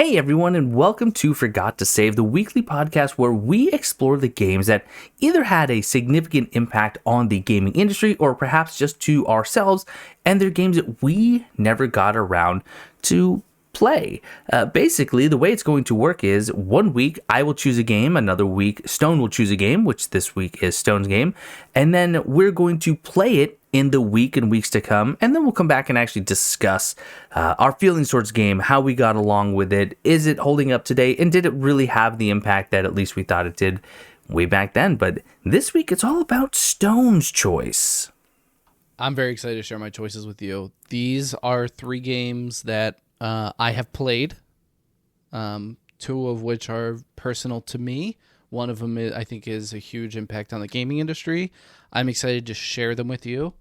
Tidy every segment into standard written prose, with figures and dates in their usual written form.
Hey everyone, and welcome to Forgot to Save, the weekly podcast where we explore the games that either had a significant impact on the gaming industry or perhaps just to ourselves, and they're games that we never got around to play. Basically, the way it's going to work is 1 week I will choose a game, another week Stone will choose a game, which this week is Stone's game, and then we're going to play it in the week and weeks to come, and then we'll come back and actually discuss our feelings towards the game, how we got along with it, is it holding up today, and did it really have the impact that at least we thought it did way back then. But this week it's all about Stone's choice. I'm very excited to share my choices with you. These are 3 games that I have played, 2 of which are personal to me. One of them, I think, is a huge impact on the gaming industry. I'm excited to share them with you.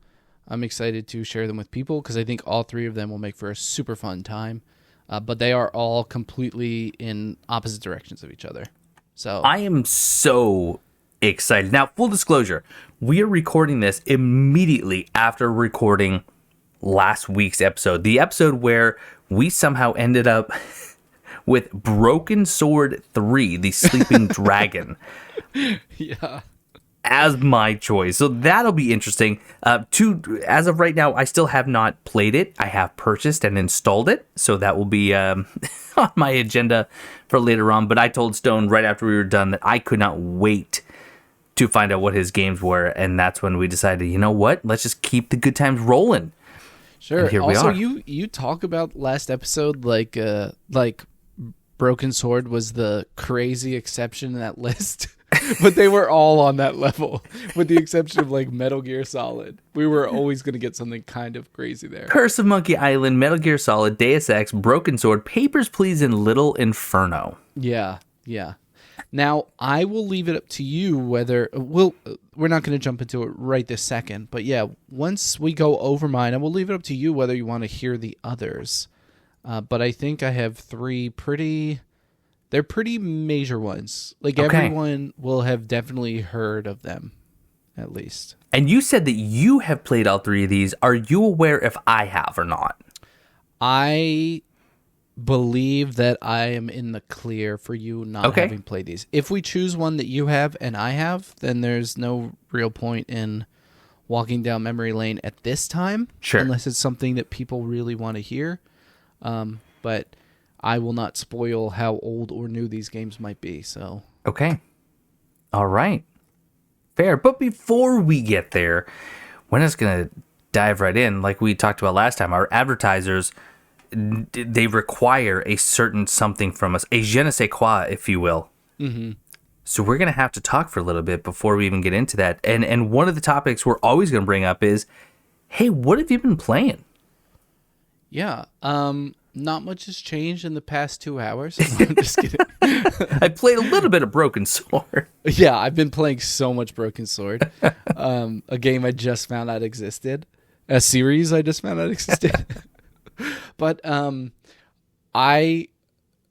I'm excited to share them with people because I think all 3 of them will make for a super fun time. But they are all completely in opposite directions of each other. So I am so excited. Now, full disclosure, we are recording this immediately after recording last week's episode. The episode where we somehow ended up with Broken Sword 3, the Sleeping Dragon. Yeah. As my choice. So that'll be interesting. As of right now, I still have not played it. I have purchased and installed it. So that will be on my agenda for later on. But I told Stone right after we were done that I could not wait to find out what his games were. And that's when we decided, you know what? Let's just keep the good times rolling. Sure. Here also, we are. you talk about last episode like Broken Sword was the crazy exception in that list. But they were all on that level, with the exception of like Metal Gear Solid. We were always going to get something kind of crazy there. Curse of Monkey Island, Metal Gear Solid, Deus Ex, Broken Sword, Papers, Please, and Little Inferno. Yeah. Now, I will leave it up to you whether we're not going to jump into it right this second. But yeah, once we go over mine, I will leave it up to you whether you want to hear the others. But I think I have 3 they're pretty major ones. Like everyone will have definitely heard of them, at least. And you said that you have played all 3 of these. Are you aware if I have or not? I believe that I am in the clear for you not having played these. If we choose one that you have and I have, then there's no real point in walking down memory lane at this time. Sure. Unless it's something that people really want to hear. But I will not spoil how old or new these games might be. So okay. All right. Fair. But before we get there, we're just going to dive right in. Like we talked about last time, our advertisers, they require a certain something from us, a je ne sais quoi, if you will. Mm-hmm. So we're going to have to talk for a little bit before we even get into that. And one of the topics we're always going to bring up is, hey, what have you been playing? Yeah. Not much has changed in the past 2 hours. I'm just kidding. I played a little bit of Broken Sword. Yeah, I've been playing so much Broken Sword. A game I just found out existed. A series I just found out existed. But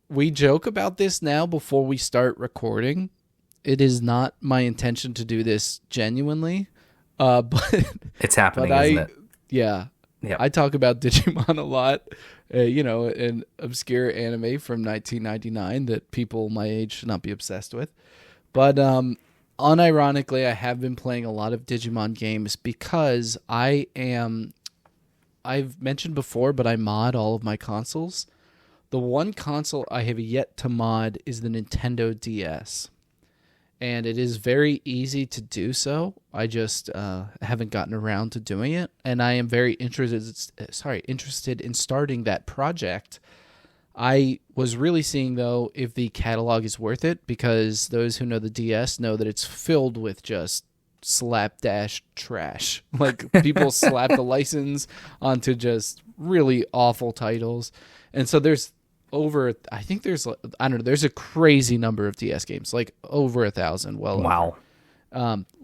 we joke about this now before we start recording. It is not my intention to do this genuinely. But it's happening, isn't it? Yeah. Yeah. I talk about Digimon a lot. An obscure anime from 1999 that people my age should not be obsessed with. But unironically, I have been playing a lot of Digimon games because I've mentioned before, but I mod all of my consoles. The one console I have yet to mod is the Nintendo DS. And it is very easy to do so. I just haven't gotten around to doing it, and I am very interested in starting that project. I was really seeing though if the catalog is worth it, because those who know the DS know that it's filled with just slapdash trash. Like people slap the license onto just really awful titles, and so there's there's a crazy number of DS games, like over 1,000. Wow.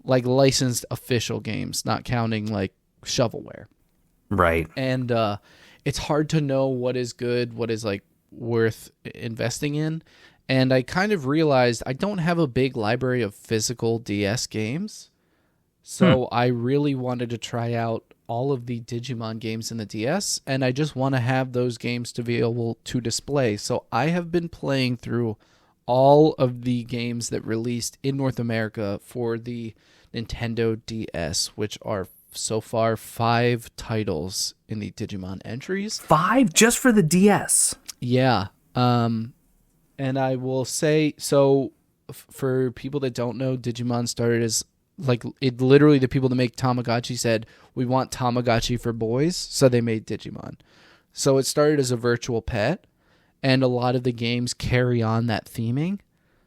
Like licensed official games, not counting like shovelware. Right. And it's hard to know what is good, what is like worth investing in. And I kind of realized I don't have a big library of physical DS games. So I really wanted to try out all of the Digimon games in the DS, and I just want to have those games to be able to display. So I have been playing through all of the games that released in North America for the Nintendo DS, which are so far 5 titles in the Digimon entries. 5 just for the DS. Yeah. And I will say, so for people that don't know, Digimon started as like it literally the people that make Tamagotchi said, we want Tamagotchi for boys, so they made Digimon. So it started as a virtual pet, and a lot of the games carry on that theming.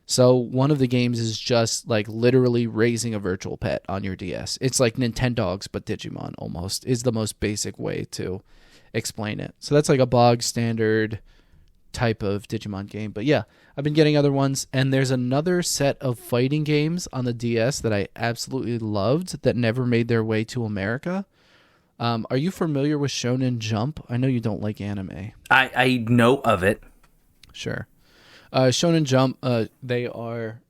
So one of the games is just like literally raising a virtual pet on your DS. It's like Nintendogs, but Digimon almost is the most basic way to explain it. So that's like a bog standard type of Digimon game. But yeah, I've been getting other ones, and there's another set of fighting games on the DS that I absolutely loved that never made their way to America. Are you familiar with Shonen Jump? I know you don't like anime. I know of it. Sure. Shonen Jump, they are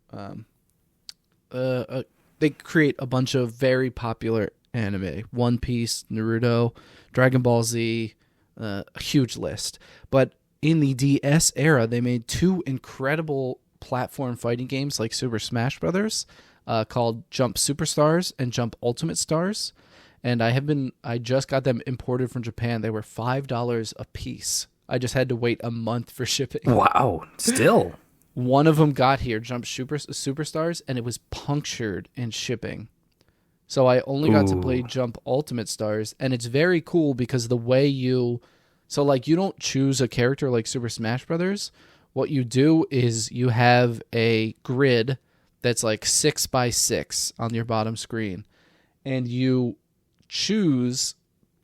they create a bunch of very popular anime. One Piece, Naruto, Dragon Ball Z, a huge list. But in the DS era, they made 2 incredible platform fighting games like Super Smash Brothers, called Jump Superstars and Jump Ultimate Stars. And I just got them imported from Japan. They were $5 a piece. I just had to wait a month for shipping. Wow, still. One of them got here, Jump Superstars, and it was punctured in shipping. So I only got to play Jump Ultimate Stars, and it's very cool because the way you don't choose a character like Super Smash Brothers. What you do is you have a grid that's like 6x6 on your bottom screen, and you choose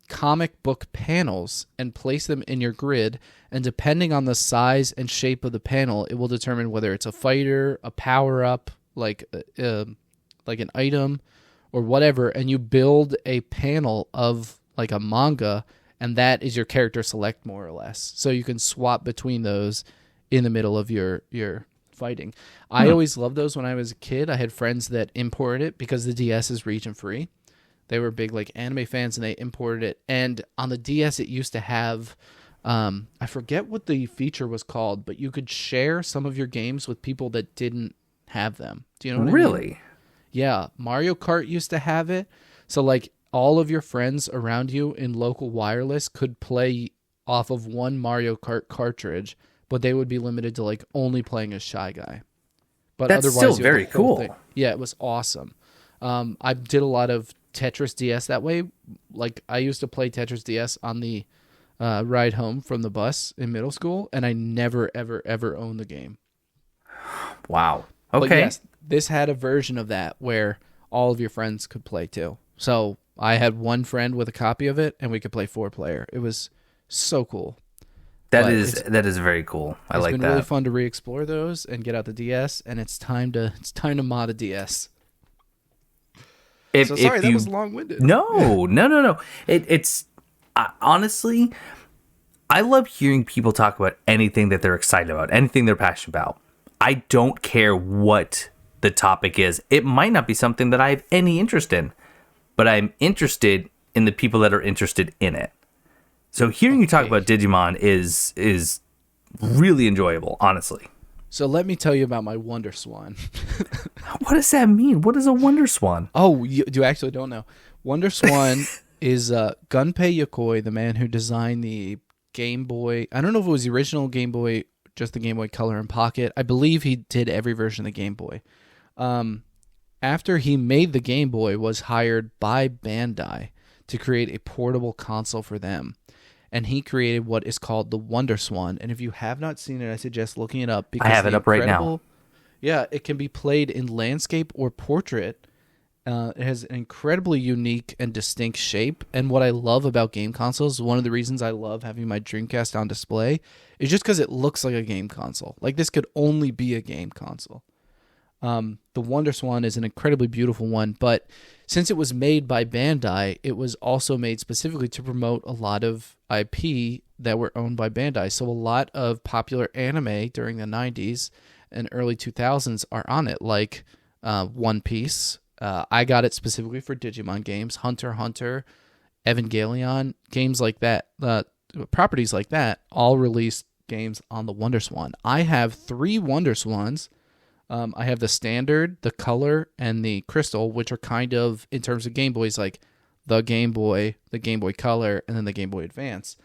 comic book panels and place them in your grid, and depending on the size and shape of the panel, it will determine whether it's a fighter, a power-up, like an item, or whatever, and you build a panel of like a manga, and that is your character select, more or less. So you can swap between those in the middle of your fighting. I always loved those when I was a kid. I had friends that imported it because the DS is region-free. They were big like anime fans, and they imported it. And on the DS, it used to have, I forget what the feature was called, but you could share some of your games with people that didn't have them. Do you know what I mean? Really? Yeah. Mario Kart used to have it. So like all of your friends around you in local wireless could play off of one Mario Kart cartridge, but they would be limited to like only playing as Shy Guy. But that's otherwise, still very cool. Yeah, it was awesome. I did a lot of Tetris DS that way. Like I used to play Tetris DS on the ride home from the bus in middle school, and I never, ever, ever owned the game. Wow. Okay. But yes, this had a version of that where all of your friends could play too. So I had one friend with a copy of it, and we could play 4-player. It was so cool. That is very cool. I like that. It's been really fun to re-explore those and get out the DS, and it's time to mod a DS. That was long-winded. No. It's honestly, I love hearing people talk about anything that they're excited about, anything they're passionate about. I don't care what the topic is. It might not be something that I have any interest in, but I'm interested in the people that are interested in it. So hearing you talk about Digimon is really enjoyable, honestly. So let me tell you about my Wonder Swan. What does that mean? What is a Wonder Swan? Oh, you actually don't know. Wonder Swan is Gunpei Yokoi, the man who designed the Game Boy. I don't know if it was the original Game Boy, just the Game Boy Color and Pocket. I believe he did every version of the Game Boy. After he made the Game Boy, was hired by Bandai to create a portable console for them. And he created what is called the Wonder Swan. And if you have not seen it, I suggest looking it up. Because I have it up right now. Yeah, it can be played in landscape or portrait. It has an incredibly unique and distinct shape. And what I love about game consoles, one of the reasons I love having my Dreamcast on display, is just because it looks like a game console. Like this could only be a game console. The Wonder Swan is an incredibly beautiful one, but since it was made by Bandai, it was also made specifically to promote a lot of IP that were owned by Bandai. So a lot of popular anime during the 90s and early 2000s are on it, like One Piece, I got it specifically for Digimon games, Hunter x Hunter, Evangelion, games like that, properties like that, all released games on the WonderSwan. I have 3 WonderSwans. I have the Standard, the Color, and the Crystal, which are kind of, in terms of Game Boys, like the Game Boy Color, and then the Game Boy Advance.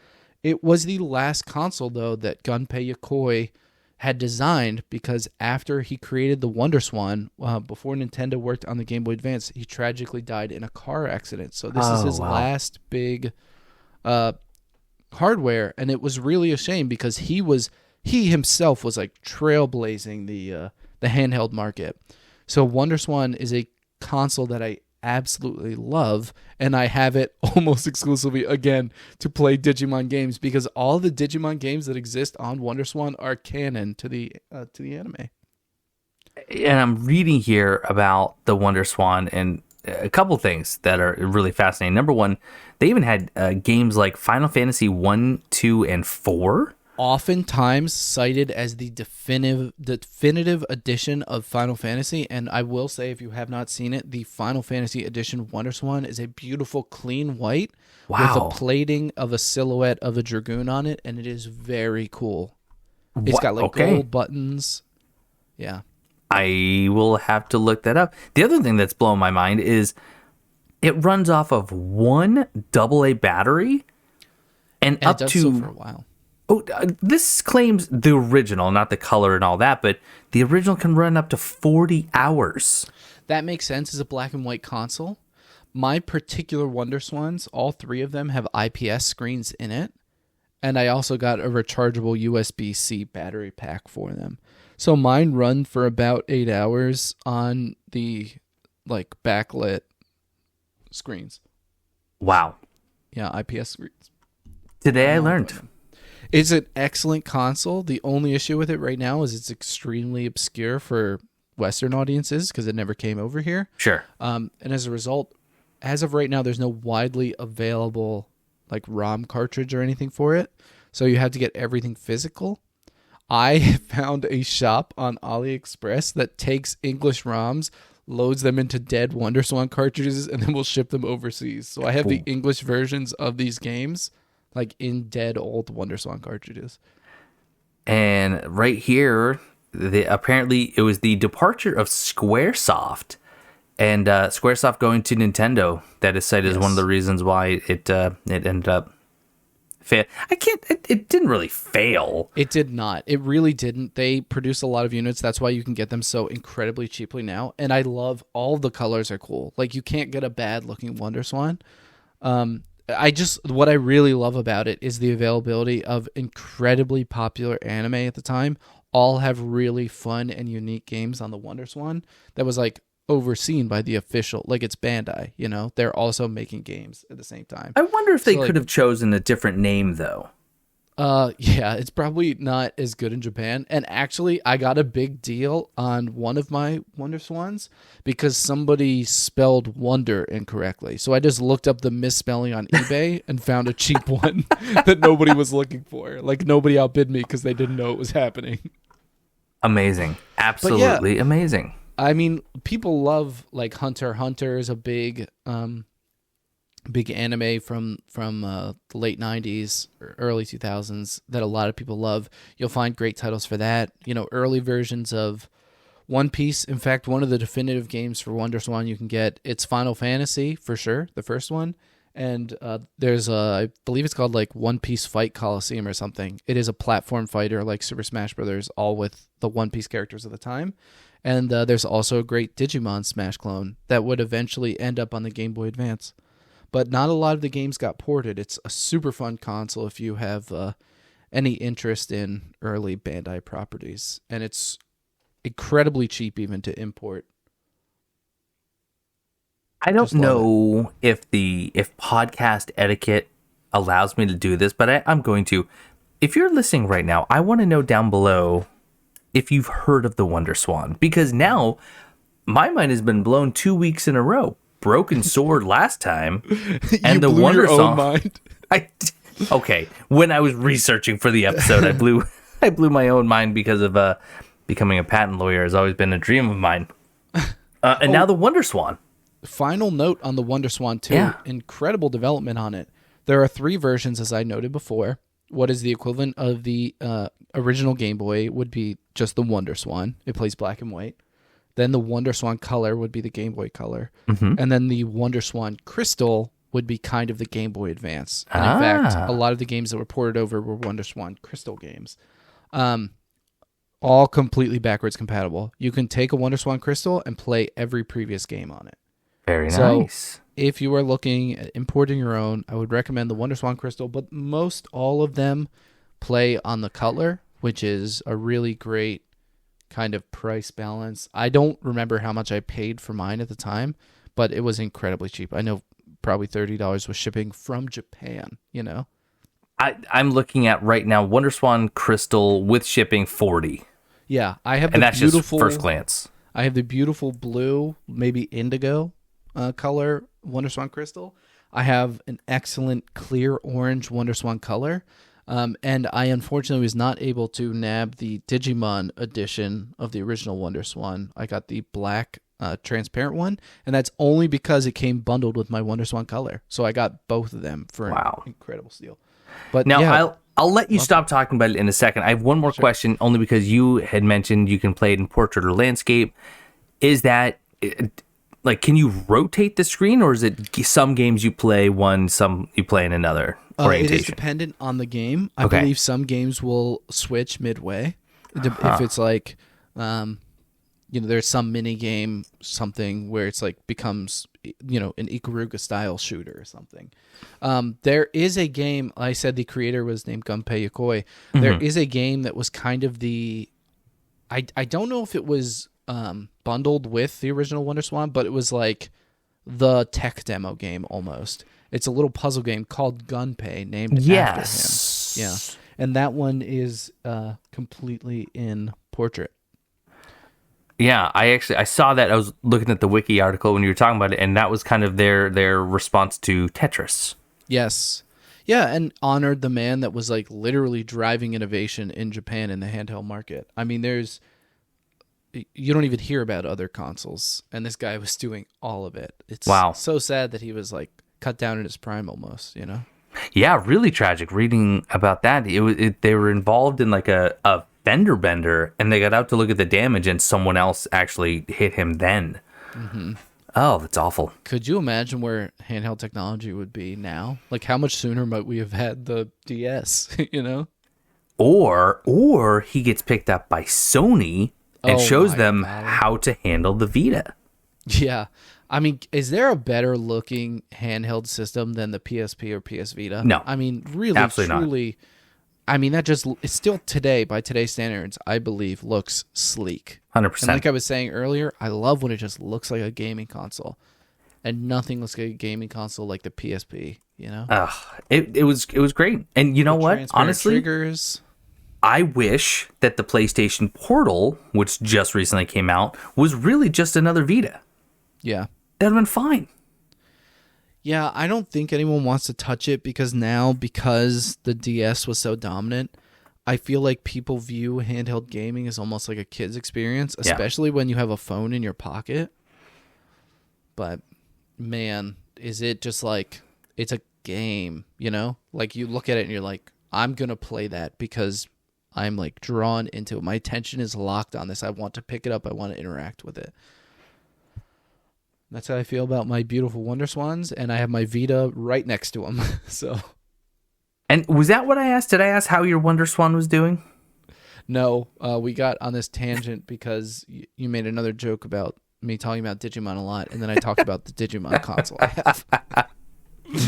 It was the last console, though, that Gunpei Yokoi had designed, because after he created the WonderSwan, before Nintendo worked on the Game Boy Advance, he tragically died in a car accident. So this is his last big hardware, and it was really a shame because he himself was like trailblazing the handheld market. So WonderSwan is a console that I absolutely love, and I have it almost exclusively again to play Digimon games, because all the Digimon games that exist on WonderSwan are canon to the anime. And I'm reading here about the WonderSwan and a couple things that are really fascinating. Number one, they even had games like Final Fantasy 1, 2, and 4. Oftentimes cited as the definitive edition of Final Fantasy, and I will say, if you have not seen it, the Final Fantasy edition WonderSwan is a beautiful clean white with a plating of a silhouette of a dragoon on it, and it is very cool. It's got like gold buttons. Yeah. I will have to look that up. The other thing that's blowing my mind is it runs off of one AA battery and up it does to so for a while. Oh, this claims the original, not the color and all that, but the original can run up to 40 hours. That makes sense as a black and white console. My particular WonderSwans, all 3 of them have IPS screens in it, and I also got a rechargeable USB-C battery pack for them. So mine run for about 8 hours on the like backlit screens. Wow. Yeah, IPS screens. Today I learned. It's an excellent console. The only issue with it right now is it's extremely obscure for Western audiences because it never came over here. Sure. And as a result, as of right now, there's no widely available like ROM cartridge or anything for it. So you have to get everything physical. I found a shop on AliExpress that takes English ROMs, loads them into dead WonderSwan cartridges, and then will ship them overseas. So I have the English versions of these games like in dead old WonderSwan cartridges. And right here, apparently it was the departure of Squaresoft, and Squaresoft going to Nintendo that is cited as one of the reasons why it ended up fail. It didn't really fail. It did not. It really didn't. They produce a lot of units. That's why you can get them so incredibly cheaply now. And I love all the colors are cool. Like you can't get a bad looking WonderSwan. What I really love about it is the availability of incredibly popular anime at the time. All have really fun and unique games on the WonderSwan that was like overseen by the official, like it's Bandai, you know, they're also making games at the same time. I wonder if they could have chosen a different name though. Yeah, it's probably not as good in Japan. And actually, I got a big deal on one of my WonderSwans because somebody spelled wonder incorrectly. So I just looked up the misspelling on eBay and found a cheap one that nobody was looking for. Like nobody outbid me because they didn't know it was happening. Amazing. Absolutely amazing. I mean, people love like Hunter x Hunter is a big anime from the late 90s or early 2000s that a lot of people love. You'll find great titles for that. You know, early versions of One Piece. In fact, one of the definitive games for WonderSwan you can get, it's Final Fantasy for sure, the first one. And there's I believe it's called like One Piece Fight Coliseum or something. It is a platform fighter like Super Smash Brothers, all with the One Piece characters of the time. And there's also a great Digimon Smash clone that would eventually end up on the Game Boy Advance. But not a lot of the games got ported. It's a super fun console if you have any interest in early Bandai properties. And it's incredibly cheap even to import. I don't know if podcast etiquette allows me to do this, but I'm going to. If you're listening right now, I want to know down below if you've heard of the WonderSwan, because now my mind has been blown 2 weeks in a row. Broken Sword last time, and the WonderSwan. Okay, when I was researching for the episode, I blew my own mind because of becoming a patent lawyer has always been a dream of mine. And now the Wonder Swan. Final note on the Wonder Swan 2. Yeah. Incredible development on it. There are 3 versions, as I noted before. What is the equivalent of the original Game Boy would be just the Wonder Swan. It plays black and white. Then the Wonder Swan Color would be the Game Boy Color. Mm-hmm. And then the Wonder Swan Crystal would be kind of the Game Boy Advance. And in fact, a lot of the games that were ported over were Wonder Swan Crystal games. All completely backwards compatible. You can take a Wonder Swan Crystal and play every previous game on it. Very so nice. If you are looking at importing your own, I would recommend the Wonder Swan Crystal, but most all of them play on the Color, which is a really great kind of price balance. I don't remember how much I paid for mine at the time, but it was incredibly cheap. I know probably $30 was shipping from Japan, you know? I'm looking at right now Wonder Swan Crystal with shipping $40. Yeah, I have and that's just first glance. I have the beautiful blue, maybe indigo color Wonder Swan Crystal. I have an excellent clear orange Wonder Swan Color. And I unfortunately was not able to nab the Digimon edition of the original Wonder Swan. I got the black transparent one, and that's only because it came bundled with my Wonder Swan Color. So I got both of them for an incredible steal. But now yeah, I'll let you stop talking about it in a second. I have one more question, only because you had mentioned you can play it in portrait or landscape. Is that like, can you rotate the screen, or is it some games you play one, some you play in another orientation? It is dependent on the game. I believe some games will switch midway. If it's like, there's some mini game, something where it's like becomes, an Ikaruga style shooter or something. There is a game, I said the creator was named Gunpei Yokoi. Mm-hmm. There is a game that was kind of I don't know if it was bundled with the original Wonder Swan, but it was like the tech demo game almost. It's a little puzzle game called Gunpei, named after him. Yeah, and that one is completely in portrait. Yeah, I saw that. I was looking at the wiki article when you were talking about it, and that was kind of their response to Tetris. Yes. Yeah, and honored the man that was like literally driving innovation in Japan in the handheld market. I mean, you don't even hear about other consoles, and this guy was doing all of it. It's so sad that he was like cut down in his prime almost, Yeah, really tragic reading about that. They were involved in like a fender bender, and they got out to look at the damage, and someone else actually hit him then. Mm-hmm. Oh, that's awful. Could you imagine where handheld technology would be now? Like, how much sooner might we have had the DS, Or he gets picked up by Sony and shows them how to handle the Vita. Yeah. I mean, is there a better looking handheld system than the PSP or PS Vita? No. I mean, really, absolutely truly, not. I mean, it's still today, by today's standards, I believe, looks sleek. 100%. And like I was saying earlier, I love when it just looks like a gaming console. And nothing looks like a gaming console like the PSP, It was great. And you know what? Honestly, triggers. I wish that the PlayStation Portal, which just recently came out, was really just another Vita. Yeah. That would have been fine. Yeah, I don't think anyone wants to touch it because the DS was so dominant, I feel like people view handheld gaming as almost like a kid's experience, especially when you have a phone in your pocket. But, man, is it just like, it's a game, Like, you look at it and you're like, I'm going to play that because I'm, like, drawn into it. My attention is locked on this. I want to pick it up. I want to interact with it. That's how I feel about my beautiful Wonder Swans, and I have my Vita right next to them. So, and was that what I asked? Did I ask how your Wonder Swan was doing? No, we got on this tangent because you made another joke about me talking about Digimon a lot, and then I talked about the Digimon console I have.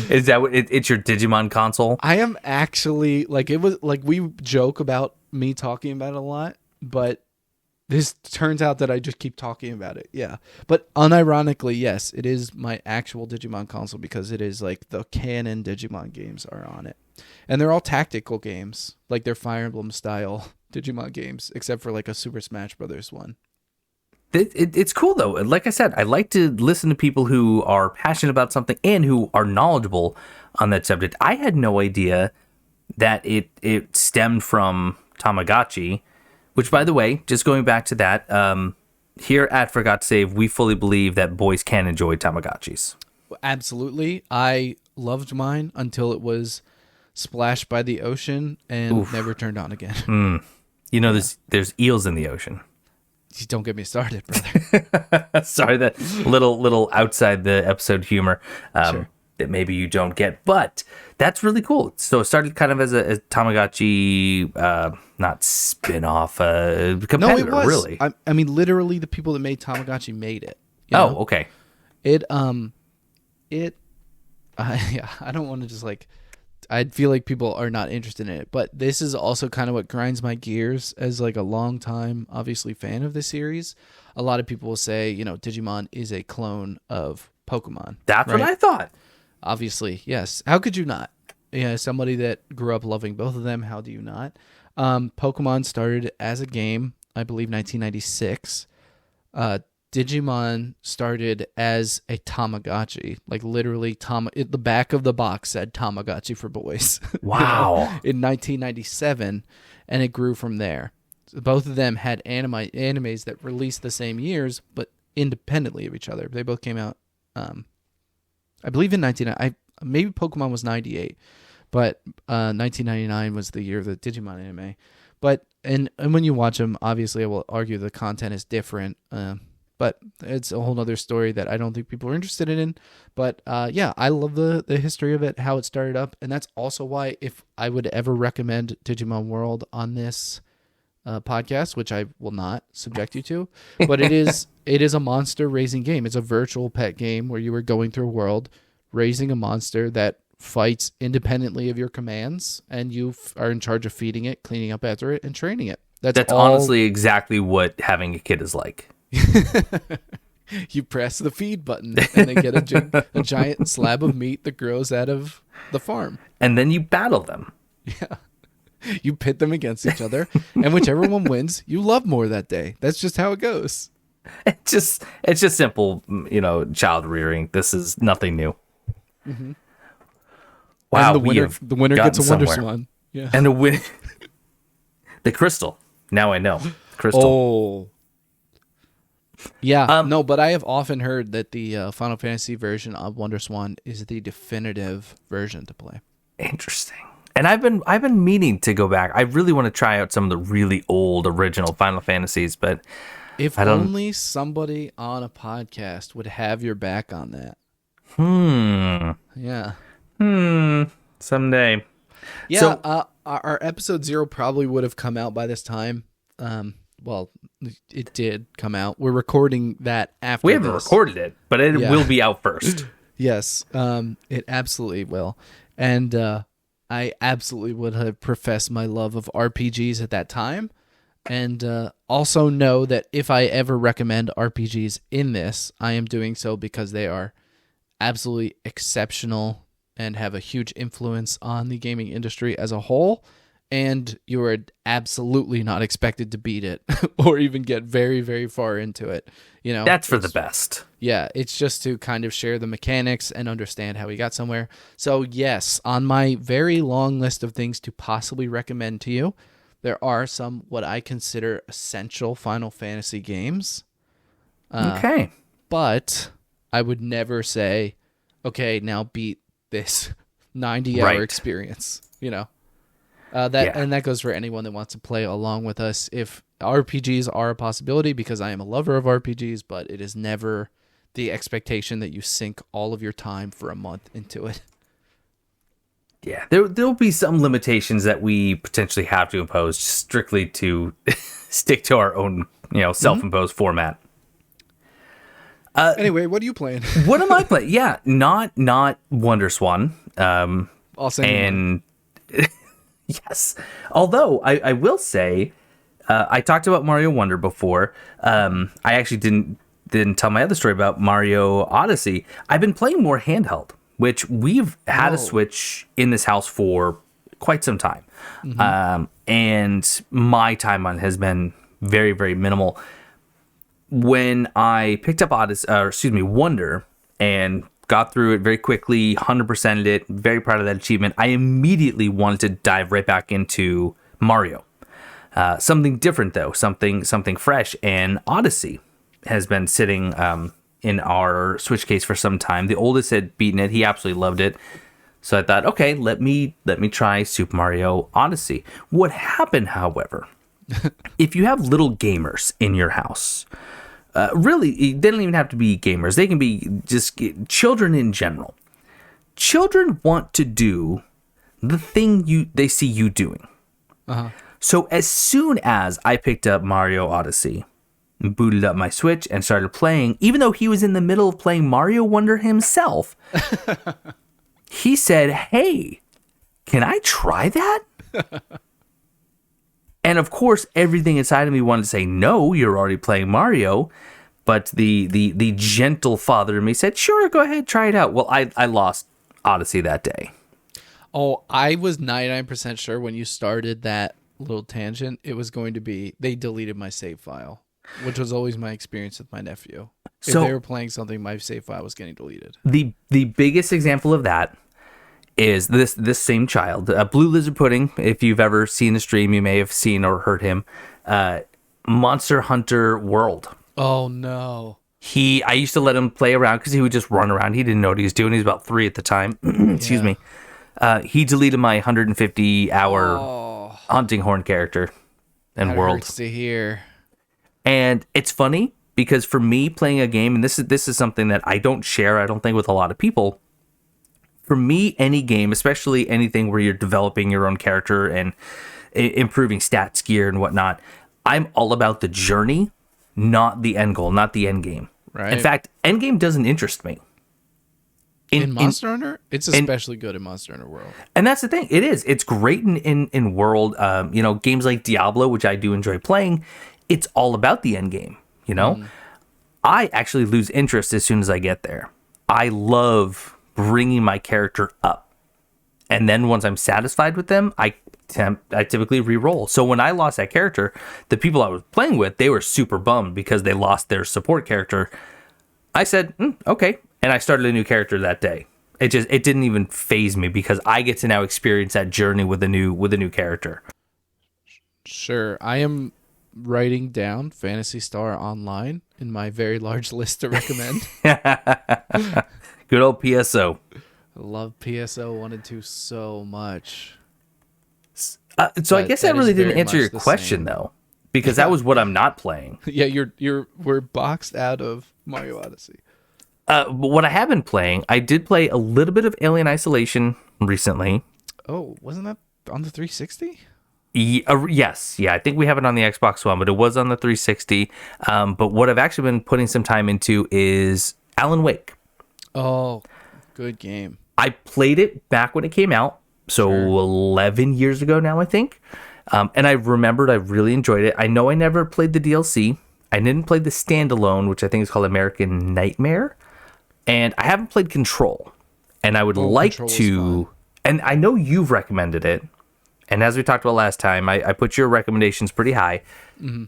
Is that what it's your Digimon console? I am actually it was like we joke about me talking about it a lot, but this turns out that I just keep talking about it. Yeah. But unironically, yes, it is my actual Digimon console because it is like the canon Digimon games are on it. And they're all tactical games. Like they're Fire Emblem style Digimon games, except for like a Super Smash Brothers one. It's cool though. Like I said, I like to listen to people who are passionate about something and who are knowledgeable on that subject. I had no idea that it stemmed from Tamagotchi. Which, by the way, just going back to that, here at Forgot to Save, we fully believe that boys can enjoy Tamagotchis. Absolutely. I loved mine until it was splashed by the ocean and never turned on again. You know, there's eels in the ocean. Don't get me started, brother. Sorry, that little outside the episode humor Sure. that maybe you don't get, but that's really cool. So it started kind of as a Tamagotchi, not spin-off, competitor, No, it was. really. I mean, literally, the people that made Tamagotchi made it. You know? Okay. I don't want to just like, I feel like people are not interested in it, but this is also kind of what grinds my gears as like a long time, obviously, fan of the series. A lot of people will say, you know, Digimon is a clone of Pokemon. That's right? what I thought. Obviously, yes. How could you not? Yeah, somebody that grew up loving both of them, how do you not? Pokemon started as a game, I believe 1996. Digimon started as a Tamagotchi, like literally the back of the box said Tamagotchi for boys. Wow. In 1997, and it grew from there. So both of them had animes that released the same years, but independently of each other. They both came out, I believe in maybe Pokemon was 98, but 1999 was the year of the Digimon anime. But and when you watch them, obviously I will argue the content is different. But it's a whole other story that I don't think people are interested in. But yeah, I love the history of it, how it started up. And that's also why if I would ever recommend Digimon World on this podcast, which I will not subject you to, but it is a monster raising game. It's a virtual pet game where you are going through a world raising a monster that fights independently of your commands, and you are in charge of feeding it, cleaning up after it, and training it. That's honestly exactly what having a kid is like. You press the feed button and then get a giant slab of meat that grows out of the farm. And then you battle them. Yeah. You pit them against each other, and whichever one wins, you love more that day. That's just how it goes. It's just simple, you know, child rearing. This is nothing new. Mm-hmm. Wow, and the winner gets a Wonder Swan. Yeah. And the crystal. Now I know. Crystal. Oh. Yeah, no, but I have often heard that the Final Fantasy version of Wonder Swan is the definitive version to play. Interesting. And I've been meaning to go back. I really want to try out some of the really old original Final Fantasies, but if only somebody on a podcast would have your back on that. Yeah. Someday. Yeah. So, our episode 0 probably would have come out by this time. Well, it did come out. We're recording that after. We haven't recorded it, but it will be out first. Yes, it absolutely will. And I absolutely would have professed my love of RPGs at that time. And also know that if I ever recommend RPGs in this, I am doing so because they are absolutely exceptional and have a huge influence on the gaming industry as a whole. And you are absolutely not expected to beat it or even get very, very far into it. You know, that's for the best. Yeah, it's just to kind of share the mechanics and understand how we got somewhere. So yes, on my very long list of things to possibly recommend to you, there are some what I consider essential Final Fantasy games. Okay. But I would never say, okay, now beat this 90-hour experience, you know. And that goes for anyone that wants to play along with us. If RPGs are a possibility, because I am a lover of RPGs, but it is never the expectation that you sink all of your time for a month into it. Yeah, there'll be some limitations that we potentially have to impose strictly to stick to our own, you know, self-imposed format. Anyway, what are you playing? What am I playing? Yeah, not Wonder Swan. I'll send you Yes. Although I will say, I talked about Mario Wonder before. I actually didn't tell my other story about Mario Odyssey. I've been playing more handheld, which we've had a Switch in this house for quite some time. And my time on it has been very, very minimal. When I picked up Wonder and got through it very quickly, 100%ed it, very proud of that achievement, I immediately wanted to dive right back into Mario. Something different, though, something fresh, and Odyssey has been sitting in our Switch case for some time. The oldest had beaten it. He absolutely loved it. So I thought, okay, let me try Super Mario Odyssey. What happened, however, if you have little gamers in your house, really, they don't even have to be gamers. They can be just children in general. Children want to do the thing they see you doing. Uh-huh. So as soon as I picked up Mario Odyssey, booted up my Switch and started playing, even though he was in the middle of playing Mario Wonder himself, he said, "Hey, can I try that?" And of course, everything inside of me wanted to say, "No, you're already playing Mario." But the gentle father in me said, "Sure, go ahead, try it out." Well, I lost Odyssey that day. Oh, I was 99% sure when you started that little tangent, it was going to be, they deleted my save file, which was always my experience with my nephew. So, if they were playing something, my save file was getting deleted. The biggest example of that is this same child, Blue Lizard Pudding. If you've ever seen the stream, you may have seen or heard him. Monster Hunter World. Oh no. I used to let him play around because he would just run around. He didn't know what he was doing. He was about 3 at the time. Excuse me. He deleted my 150-hour hunting horn character and that world. Hurts to hear. And it's funny because for me, playing a game, and this is something that I don't share, I don't think, with a lot of people. For me, any game, especially anything where you're developing your own character and improving stats, gear, and whatnot, I'm all about the journey, not the end goal, not the end game. Right. In fact, end game doesn't interest me. In Monster Hunter, it's especially good in Monster Hunter World. And that's the thing. It is. It's great in World. Games like Diablo, which I do enjoy playing, it's all about the end game. I actually lose interest as soon as I get there. I love bringing my character up, and then once I'm satisfied with them, I typically re-roll. So when I lost that character, the people I was playing with, they were super bummed because they lost their support character. I said, okay, and I started a new character that day. It didn't even faze me because I get to now experience that journey with a new character. Sure, I am writing down Phantasy Star Online in my very large list to recommend. Good old PSO. I love PSO 1 and 2 so much. So I guess that really didn't answer your question though, because that was what I'm not playing. Yeah, we're boxed out of Mario Odyssey. But what I have been playing, I did play a little bit of Alien Isolation recently. Oh, wasn't that on the 360? Yes, I think we have it on the Xbox One, but it was on the 360. But what I've actually been putting some time into is Alan Wake. Oh, good game. I played it back when it came out, so sure. 11 years ago now, I think. And I remembered I really enjoyed it. I know I never played the DLC. I didn't play the standalone, which I think is called American Nightmare. And I haven't played Control. And I would like to... And I know you've recommended it. And as we talked about last time, I put your recommendations pretty high. Mm-hmm.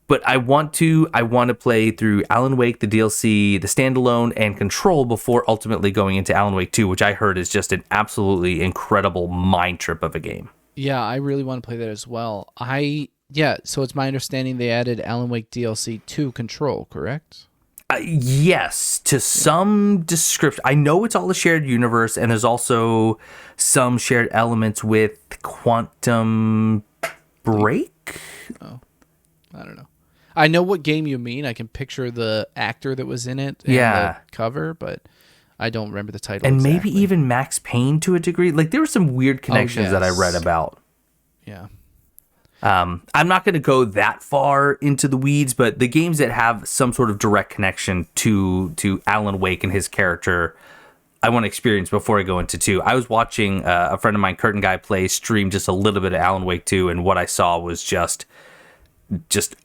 But I want to play through Alan Wake, the DLC, the standalone, and Control before ultimately going into Alan Wake 2, which I heard is just an absolutely incredible mind trip of a game. Yeah, I really want to play that as well. So it's my understanding they added Alan Wake DLC to Control, correct? Yes, to some description. I know it's all a shared universe, and there's also some shared elements with Quantum Break. Oh, I don't know. I know what game you mean. I can picture the actor that was in it and the cover, but I don't remember the title. And exactly. Maybe even Max Payne to a degree. Like, there were some weird connections that I read about. Yeah. I'm not going to go that far into the weeds, but the games that have some sort of direct connection to Alan Wake and his character, I want to experience before I go into 2. I was watching a friend of mine, Curtain Guy, stream just a little bit of Alan Wake 2, and what I saw was just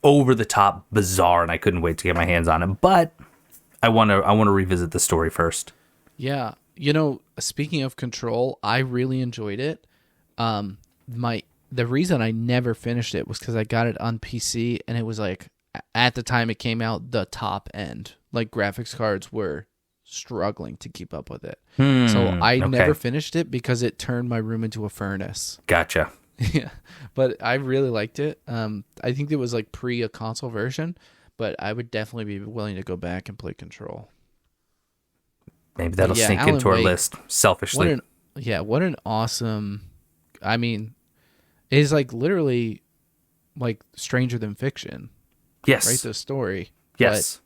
over the top bizarre, and I couldn't wait to get my hands on it. But I want to revisit the story first. Yeah, speaking of Control, I really enjoyed it. The reason I never finished it was because I got it on PC, and it was like, at the time it came out, the top end. Like, graphics cards were struggling to keep up with it. So I never finished it because it turned my room into a furnace. Gotcha. Yeah, but I really liked it. I think it was like a console version, but I would definitely be willing to go back and play Control. Maybe that'll sink Alan into our Wake, list selfishly. What an awesome. I mean, it's like literally like Stranger Than Fiction. Yes. Right, the story. Yes.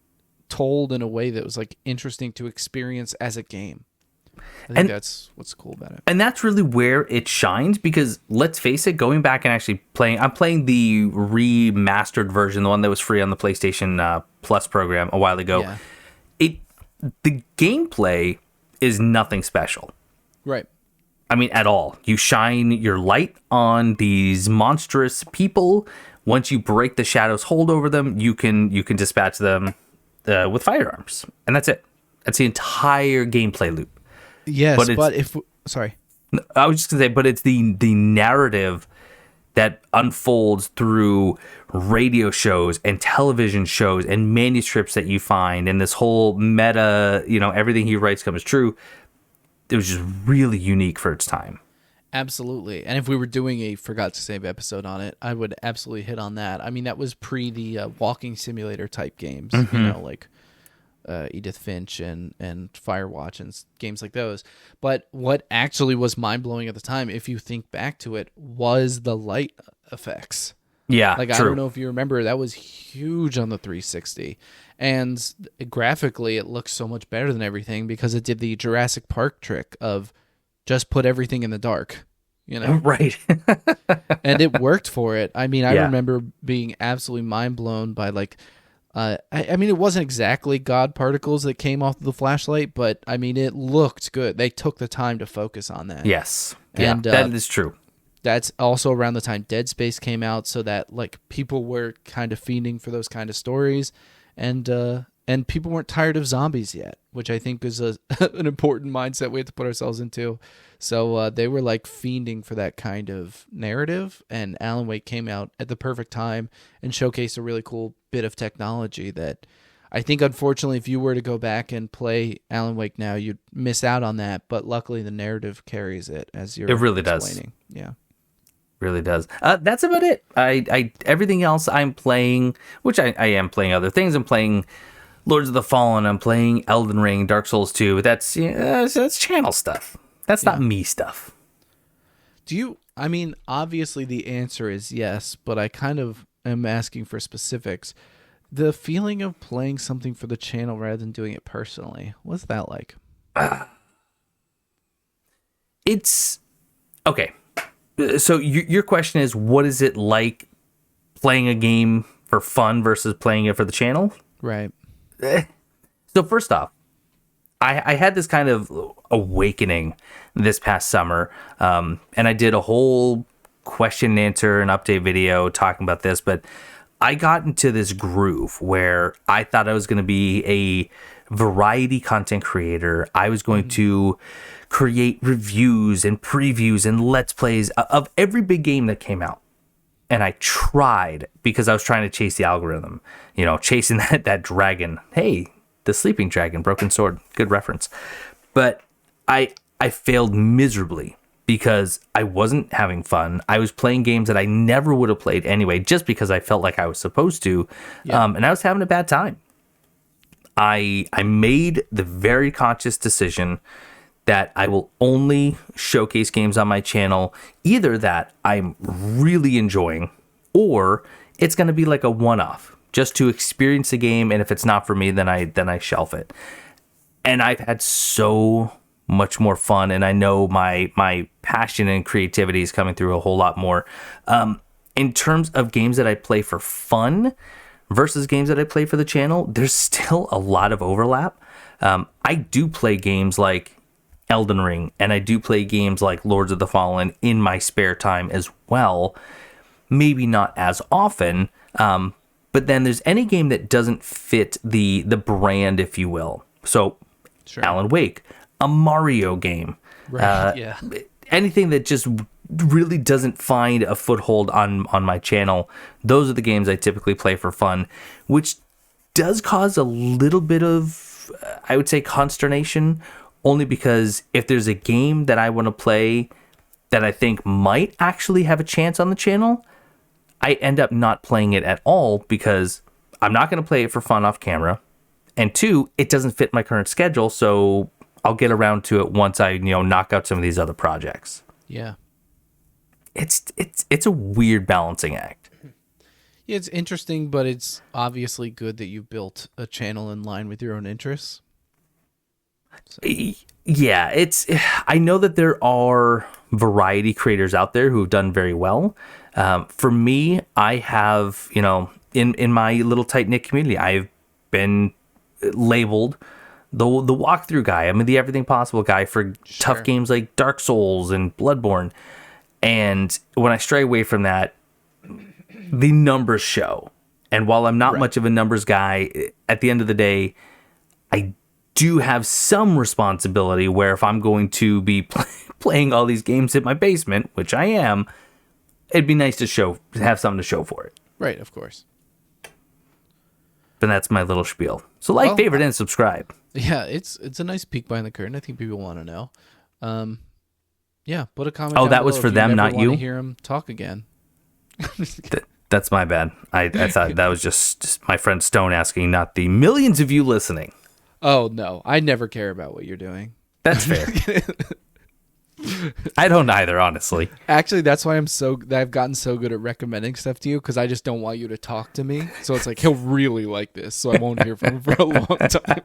But told in a way that was like interesting to experience as a game. I think that's what's cool about it. And that's really where it shines, because let's face it, going back and actually I'm playing the remastered version, the one that was free on the PlayStation Plus program a while ago. Yeah. The gameplay is nothing special. Right. I mean, at all. You shine your light on these monstrous people. Once you break the shadow's hold over them, you can dispatch them with firearms. And that's it. That's the entire gameplay loop. Yes, but if... Sorry. I was just going to say, but it's the narrative that unfolds through radio shows and television shows and manuscripts that you find, and this whole meta, everything he writes comes true. It was just really unique for its time. Absolutely. And if we were doing a Forgot to Save episode on it, I would absolutely hit on that. I mean, that was pre the walking simulator type games, like Edith Finch and Firewatch and games like those. But what actually was mind-blowing at the time, if you think back to it, was the light effects. Yeah, like, true. I don't know if you remember, that was huge on the 360. And graphically, it looks so much better than everything because it did the Jurassic Park trick of just put everything in the dark, Right. And it worked for it. I mean, I remember being absolutely mind-blown by, like, I mean, it wasn't exactly God particles that came off the flashlight, but I mean, it looked good. They took the time to focus on that. Yes. And that is true. That's also around the time Dead Space came out, so that like people were kind of fiending for those kind of stories, and people weren't tired of zombies yet, which I think is an important mindset we have to put ourselves into. So they were like fiending for that kind of narrative, and Alan Wake came out at the perfect time and showcased a really cool bit of technology that I think, unfortunately, if you were to go back and play Alan Wake now, you'd miss out on that. But luckily, the narrative carries it, as you're explaining. Yeah. Really does. That's about it. I everything else I'm playing, which I am playing other things. I'm playing Lords of the Fallen. I'm playing Elden Ring, Dark Souls 2. But that's channel stuff. That's not me stuff. I mean, obviously the answer is yes, but I kind of am asking for specifics. The feeling of playing something for the channel rather than doing it personally, what's that like? It's okay. So your question is, what is it like playing a game for fun versus playing it for the channel? Right. So first off, I had this kind of awakening this past summer, and I did a whole question and answer and update video talking about this, but I got into this groove where I thought I was going to be a variety content creator. I was going to create reviews and previews and let's plays of every big game that came out. And I tried, because I was trying to chase the algorithm, chasing that dragon. Hey, the sleeping dragon, broken sword, good reference. But I failed miserably because I wasn't having fun. I was playing games that I never would have played anyway, just because I felt like I was supposed to. Yeah. And I was having a bad time. I made the very conscious decision that I will only showcase games on my channel, either that I'm really enjoying, or it's going to be like a one-off, just to experience the game, and if it's not for me, then I shelf it. And I've had so much more fun, and I know my passion and creativity is coming through a whole lot more. In terms of games that I play for fun versus games that I play for the channel, there's still a lot of overlap. I do play games like Elden Ring, and I do play games like Lords of the Fallen in my spare time as well. Maybe not as often, but then there's any game that doesn't fit the brand, if you will. So, sure. Alan Wake, a Mario game, right? Anything that just really doesn't find a foothold on my channel. Those are the games I typically play for fun, which does cause a little bit of, I would say, consternation. Only because if there's a game that I want to play that I think might actually have a chance on the channel, I end up not playing it at all because I'm not going to play it for fun off camera. And 2, it doesn't fit my current schedule, so I'll get around to it once I, knock out some of these other projects. Yeah. It's a weird balancing act. Yeah, it's interesting, but it's obviously good that you built a channel in line with your own interests. So. Yeah, I know that there are variety creators out there who've done very well. For me, I have, in my little tight-knit community, I've been labeled the walkthrough guy. I'm the everything possible guy for tough games like Dark Souls and Bloodborne. And when I stray away from that, the numbers show. And while I'm not much of a numbers guy, at the end of the day, I do have some responsibility where if I'm going to be playing all these games in my basement, which I am, it'd be nice to have something to show for it. Right, of course. But that's my little spiel. So favorite, and subscribe. Yeah, it's a nice peek behind the curtain. I think people want to know. Yeah, put a comment. Oh, down that was below for if them, you not you? To hear him talk again. That's my bad. I thought that was just my friend Stone asking, not the millions of you listening. Oh, no. I never care about what you're doing. That's fair. I don't either, honestly. Actually, that's why I've gotten so good at recommending stuff to you, because I just don't want you to talk to me. So it's like, he'll really like this, so I won't hear from him for a long time.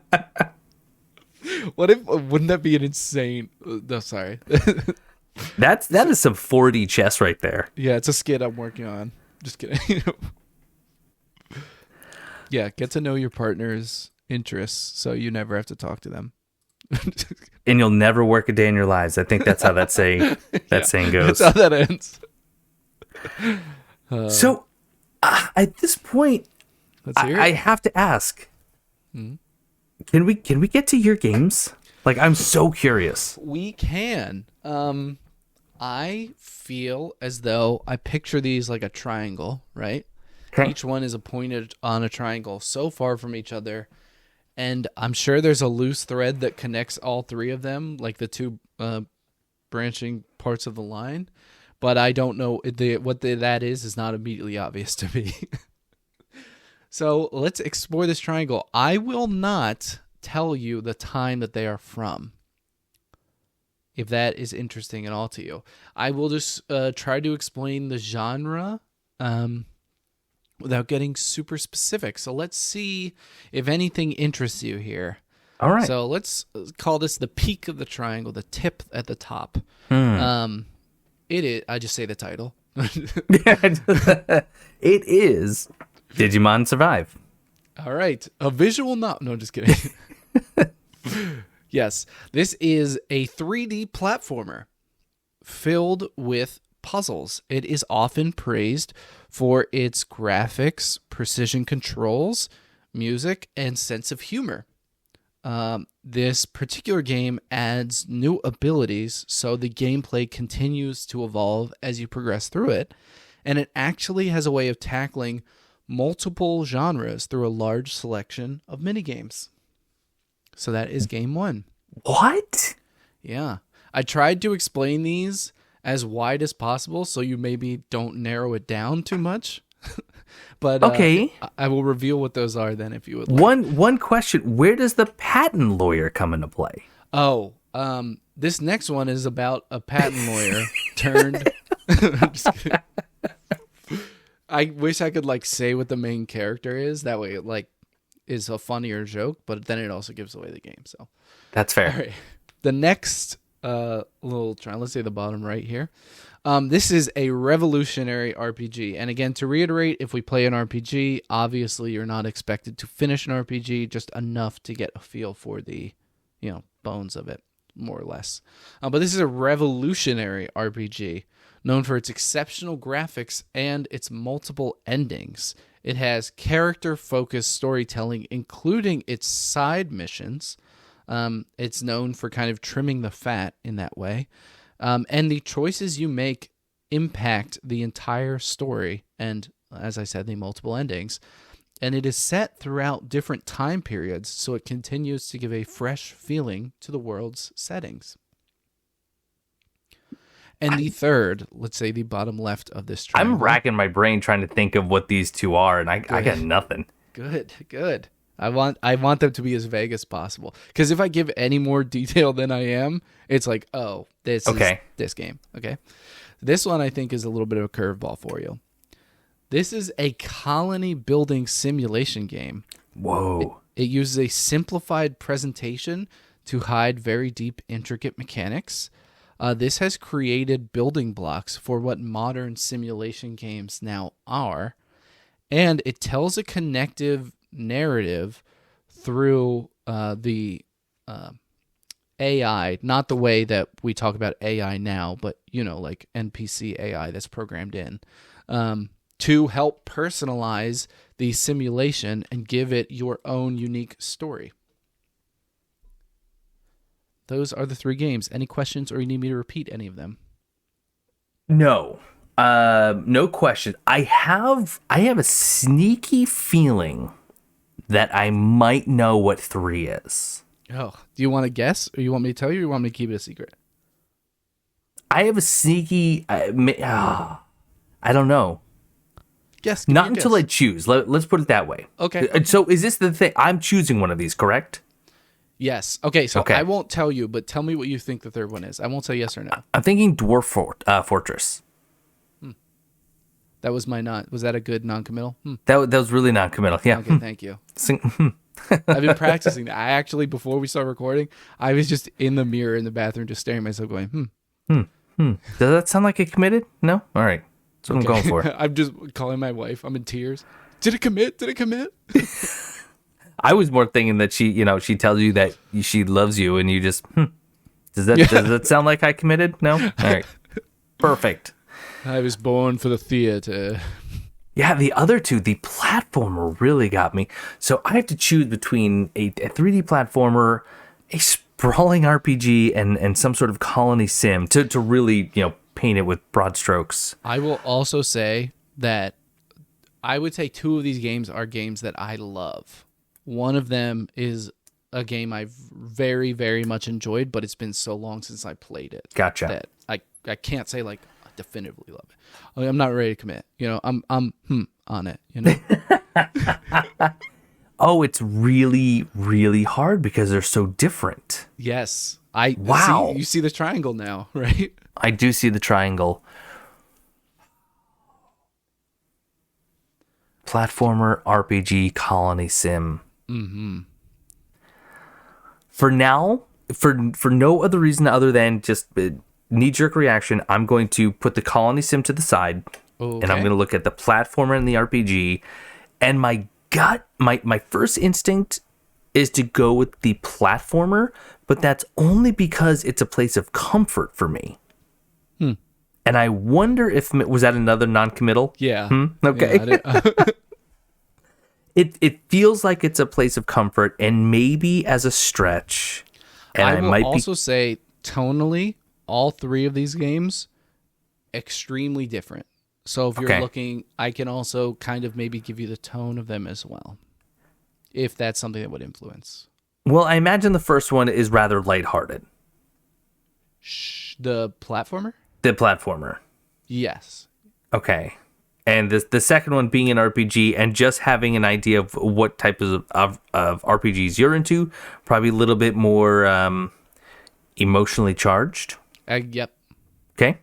Wouldn't that be an insane... No, sorry. That is some 4D chess right there. Yeah, it's a skit I'm working on. Just kidding. Yeah, get to know your partner's interests so you never have to talk to them. And you'll never work a day in your lives. I think that's how that saying goes. That's how that ends. So, at this point, I have to ask: Can we get to your games? Like, I'm so curious. We can. I feel as though I picture these like a triangle, right? Okay. Each one is pointed on a triangle so far from each other. And I'm sure there's a loose thread that connects all three of them, like the two branching parts of the line. But I don't know what that is not immediately obvious to me. So let's explore this triangle. I will not tell you the time that they are from, if that is interesting at all to you. I will just try to explain the genre without getting super specific. So let's see if anything interests you here. All right. So let's call this the peak of the triangle, the tip at the top. It is. I just say the title. It is Digimon Survive. All right. A visual novel. No, just kidding. Yes. This is a 3D platformer filled with puzzles. It is often praised for its graphics, precision controls, music, and sense of humor. This particular game adds new abilities, so the gameplay continues to evolve as you progress through it, and it actually has a way of tackling multiple genres through a large selection of minigames. So that is game one. What? Yeah. I tried to explain these as wide as possible so you maybe don't narrow it down too much. But okay. I will reveal what those are then if you would like. One question, where does the patent lawyer come into play? Oh, this next one is about a patent lawyer turned... I'm just kidding. I wish I could say what the main character is. That way it is a funnier joke, but then it also gives away the game. So that's fair. All right. The next little try, let's say the bottom right here. This is a revolutionary RPG. And again, to reiterate, if we play an RPG, obviously you're not expected to finish an RPG, just enough to get a feel for the, bones of it, more or less. But this is a revolutionary RPG known for its exceptional graphics and its multiple endings. It has character-focused storytelling, including its side missions. It's known for kind of trimming the fat in that way. And the choices you make impact the entire story and, as I said, the multiple endings. And it is set throughout different time periods, so it continues to give a fresh feeling to the world's settings. And the third, let's say the bottom left of this triangle. I'm racking my brain trying to think of what these two are, and I got nothing. Good. I want them to be as vague as possible. Because if I give any more detail than I am, it's like, oh, this is this game. Okay. This one I think is a little bit of a curveball for you. This is a colony building simulation game. Whoa. It uses a simplified presentation to hide very deep, intricate mechanics. This has created building blocks for what modern simulation games now are. And it tells a connective narrative through the AI, not the way that we talk about AI now, but, like NPC AI that's programmed in, to help personalize the simulation and give it your own unique story. Those are the 3 games. Any questions, or you need me to repeat any of them? No. No question. I have a sneaky feeling that I might know what 3 is. Oh, do you want to guess, or you want me to tell you, or you want me to keep it a secret? I have a sneaky... I don't know. Guess. Not until I choose. Let's put it that way. Okay. So is this the thing? I'm choosing one of these, correct? Yes. Okay, so I won't tell you, but tell me what you think the third one is. I won't say yes or no. I'm thinking Dwarf Fortress. That was was that a good non-committal? That was really non-committal, yeah. Okay, thank you. I've been practicing that. I actually, before we start recording, I was just in the mirror in the bathroom just staring at myself going, Does that sound like it committed? No? All right. That's what I'm going for. I'm just calling my wife. I'm in tears. Did it commit? I was more thinking that she tells you that she loves you and you just, Does that sound like I committed? No? All right. Perfect. I was born for the theater. Yeah, the other 2, the platformer really got me. So I have to choose between a 3D platformer, a sprawling RPG, and some sort of colony sim to really, paint it with broad strokes. I will also say that I would say 2 of these games are games that I love. One of them is a game I've very, very much enjoyed, but it's been so long since I played it. Gotcha. That I can't say like I definitively love it. I'm not ready to commit. I'm on it. Oh, it's really, really hard because they're so different. Yes. Wow. You see the triangle now, right? I do see the triangle. Platformer, RPG, colony sim. Mm-hmm. For now, for no other reason other than just knee-jerk reaction, I'm going to put the colony sim to the side, and I'm going to look at the platformer and the RPG, and my gut, my first instinct is to go with the platformer, but that's only because it's a place of comfort for me. And I wonder if, was that another non-committal? Yeah. Okay. Yeah, It feels like it's a place of comfort, and maybe as a stretch. And I will also say, tonally, all 3 of these games, extremely different. So if you're looking, I can also kind of maybe give you the tone of them as well, if that's something that would influence. Well, I imagine the first one is rather lighthearted. The platformer? The platformer. Yes. Okay. And the second one being an RPG, and just having an idea of what type of RPGs you're into, probably a little bit more emotionally charged. Yep. Okay.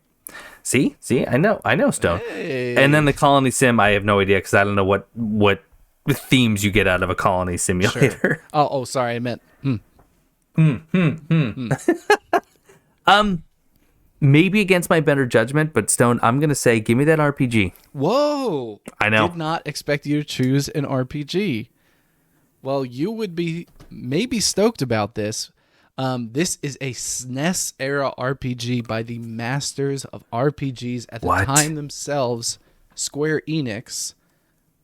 See, I know, Stone. Hey. And then the colony sim, I have no idea because I don't know what themes you get out of a colony simulator. Sure. Oh, sorry, I meant. Maybe against my better judgment, but Stone, I'm going to say, give me that RPG. Whoa. I know. Did not expect you to choose an RPG. Well, you would be maybe stoked about this. This is a SNES era RPG by the masters of RPGs at the time themselves, Square Enix.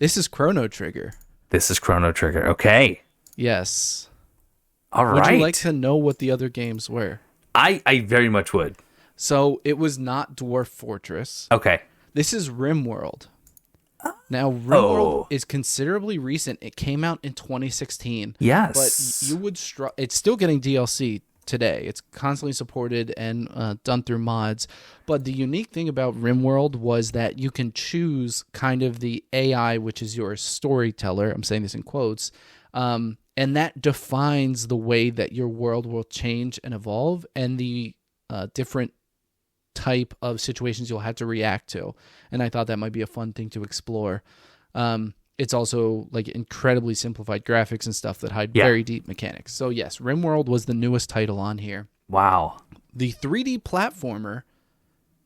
This is Chrono Trigger. Okay. Yes. All right. Would you like to know what the other games were? I very much would. So it was not Dwarf Fortress. Okay. This is RimWorld. Now, RimWorld is considerably recent. It came out in 2016. Yes. But you would it's still getting DLC today. It's constantly supported and done through mods. But the unique thing about RimWorld was that you can choose kind of the AI, which is your storyteller. I'm saying this in quotes. And that defines the way that your world will change and evolve, and the different type of situations you'll have to react to. And I thought that might be a fun thing to explore. It's also like incredibly simplified graphics and stuff that hide very deep mechanics. So yes, RimWorld was the newest title on here. Wow. The 3D platformer,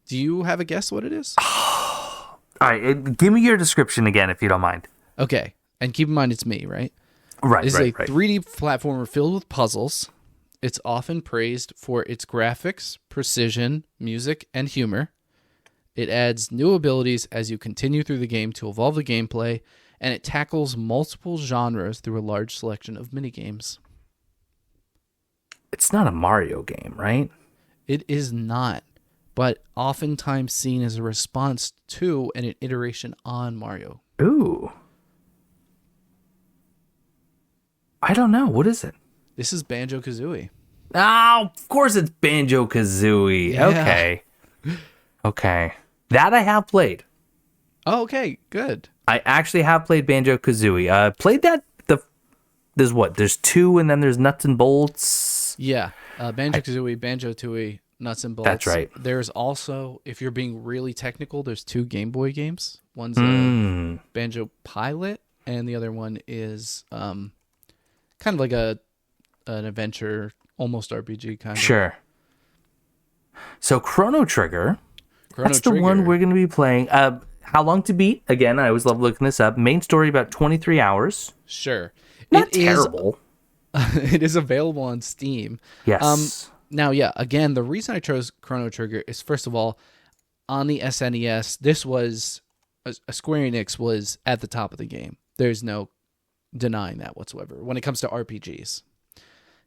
do you have a guess what it is? All right, give me your description again if you don't mind. Okay, and keep in mind it's me, right? Right, This right, is a 3D platformer filled with puzzles. It's often praised for its graphics, precision, music, and humor. It adds new abilities as you continue through the game to evolve the gameplay, and it tackles multiple genres through a large selection of minigames. It's not a Mario game, right? It is not, but oftentimes seen as a response to and an iteration on Mario. Ooh. I don't know. What is it? This is Banjo-Kazooie. Oh, of course it's Banjo-Kazooie. Yeah. Okay. That I have played. Oh, okay, good. I actually have played Banjo-Kazooie. Played that, there's two and then there's Nuts and Bolts. Yeah, Banjo-Kazooie, Banjo-Tooie, Nuts and Bolts. That's right. There's also, if you're being really technical, there's two Game Boy games. One's Banjo Pilot, and the other one is kind of like an adventure, almost RPG kind of. Sure. So Chrono Trigger, that's the one we're going to be playing. How long to beat? Again, I always love looking this up. Main story about 23 hours. Sure. Not terrible. It is available on Steam. Yes. Now, yeah, again, the reason I chose Chrono Trigger is, first of all, on the SNES, this was, Square Enix was at the top of the game. There's no denying that whatsoever when it comes to RPGs.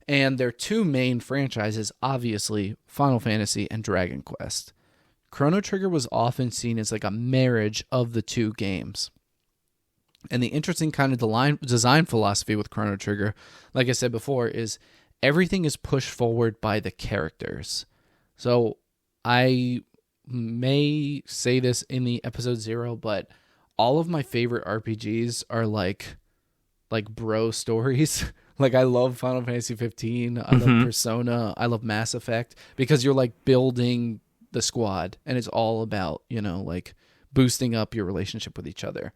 And their two main franchises, obviously, Final Fantasy and Dragon Quest. Chrono Trigger was often seen as like a marriage of the two games. And the interesting kind of design philosophy with Chrono Trigger, like I said before, is everything is pushed forward by the characters. So I may say this in the episode 0, but all of my favorite RPGs are like bro stories. Like I love Final Fantasy 15, I love Persona, I love Mass Effect, because you're like building the squad and it's all about, like boosting up your relationship with each other.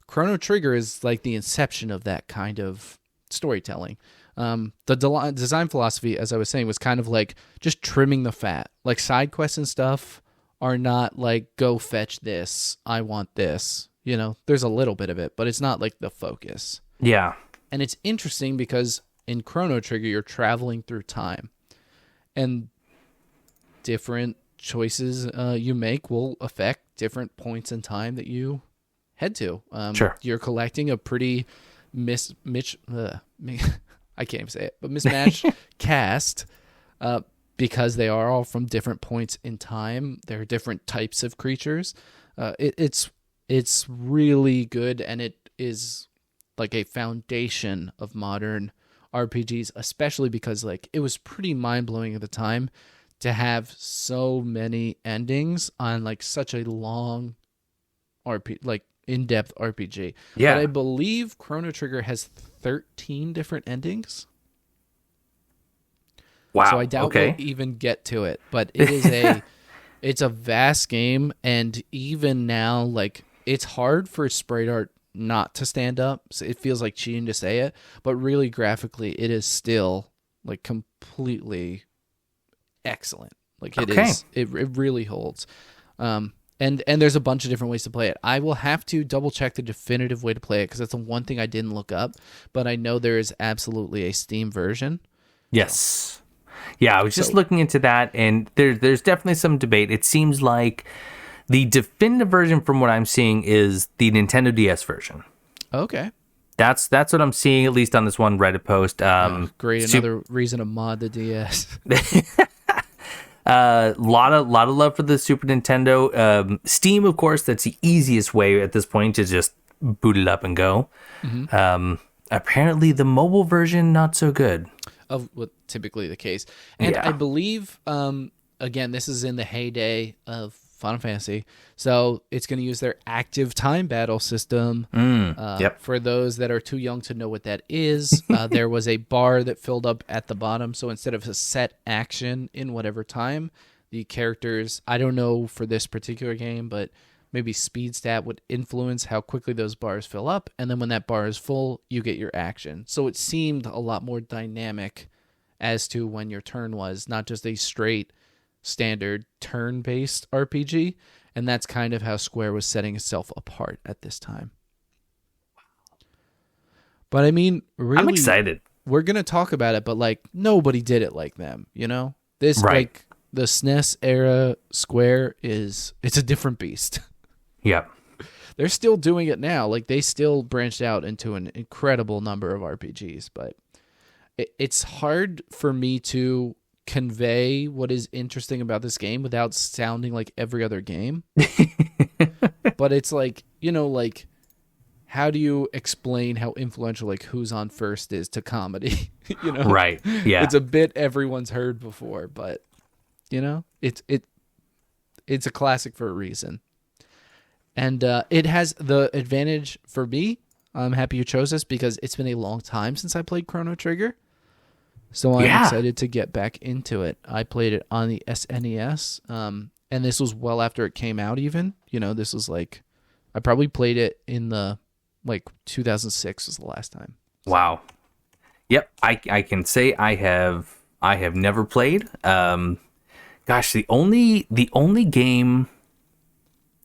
Chrono Trigger is like the inception of that kind of storytelling. The design philosophy, as I was saying, was kind of like just trimming the fat. Like side quests and stuff are not like, go fetch this, I want this. There's a little bit of it, but it's not like the focus. Yeah. And it's interesting because in Chrono Trigger, you're traveling through time. And different choices you make will affect different points in time that you head to. Sure. You're collecting a pretty I can't even say it, but mismatched cast because they are all from different points in time. There are different types of creatures. It's really good, and it is like a foundation of modern RPGs, especially because like it was pretty mind-blowing at the time to have so many endings on like such a long in-depth RPG. Yeah. But I believe Chrono Trigger has 13 different endings. Wow. So I doubt we'll even get to it, but it is it's a vast game, and even now, like, it's hard for sprite art not to stand up. So it feels like cheating to say it, but really graphically, it is still like completely excellent. Like it is, it really holds. And there's a bunch of different ways to play it. I will have to double check the definitive way to play it because that's the one thing I didn't look up, but I know there is absolutely a Steam version. Yes. Yeah, I was just looking into that, and there's definitely some debate. It seems like the definitive version, from what I'm seeing, is the Nintendo DS version. Okay. That's what I'm seeing, at least on this one Reddit post. Great, another reason to mod the DS. Lot of love for the Super Nintendo. Steam, of course, that's the easiest way at this point to just boot it up and go. Mm-hmm. Apparently, the mobile version, not so good. of what typically the case. And Yeah. I believe, again, this is in the heyday of Final Fantasy, so it's going to use their active time battle system. Yep. For those that are too young to know what that is, there was a bar that filled up at the bottom, so instead of a set action in whatever time, the characters, I don't know for this particular game, but maybe speed stat would influence how quickly those bars fill up, and then when that bar is full, you get your action. So it seemed a lot more dynamic as to when your turn was, not just a straight standard turn-based RPG, and that's kind of how Square was setting itself apart at this time. But I mean, really, I'm excited. We're going to talk about it, but like nobody did it like them, you know? This Right. like the SNES era Square it's a different beast. Yep. They're still doing it now. Like they still branched out into an incredible number of RPGs, but it's hard for me to convey what is interesting about this game without sounding like every other game. But it's like, you know, like how do you explain how influential like Who's on First is to comedy? You know? Right. Yeah. It's a bit everyone's heard before, but you know, it's a classic for a reason. And it has the advantage for me. I'm happy you chose this because it's been a long time since I played Chrono Trigger. So I'm excited to get back into it. I played it on the SNES, and this was well after it came out even. You know, this was like, I probably played it in the, like, 2006 was the last time. Wow. Yep, I can say I have never played. Gosh, the only game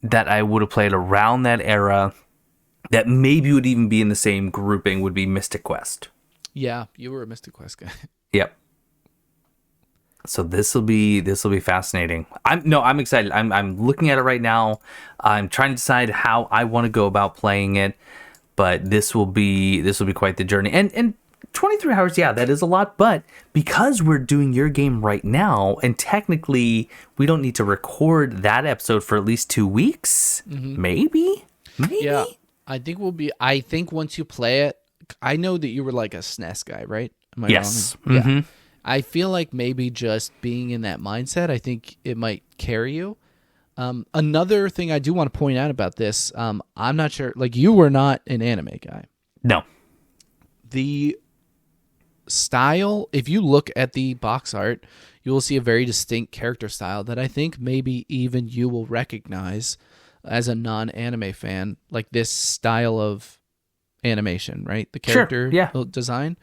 that I would have played around that era that maybe would even be in the same grouping would be Mystic Quest. Yeah, you were a Mystic Quest guy. Yep. So this will be fascinating. I'm excited. I'm looking at it right now. I'm trying to decide how I want to go about playing it, but this will be quite the journey. And 23 hours, yeah, that is a lot, but because we're doing your game right now, and technically we don't need to record that episode for at least 2 weeks, maybe. Yeah, I think once you play it, I know that you were like a SNES guy, right? Am I Yes. wrong? Mm-hmm. Yeah. I feel like maybe just being in that mindset, I think it might carry you. Another thing I do want to point out about this, I'm not sure, like you were not an anime guy. No. The style, if you look at the box art, you will see a very distinct character style that I think maybe even you will recognize as a non-anime fan, like this style of animation, right? The character design.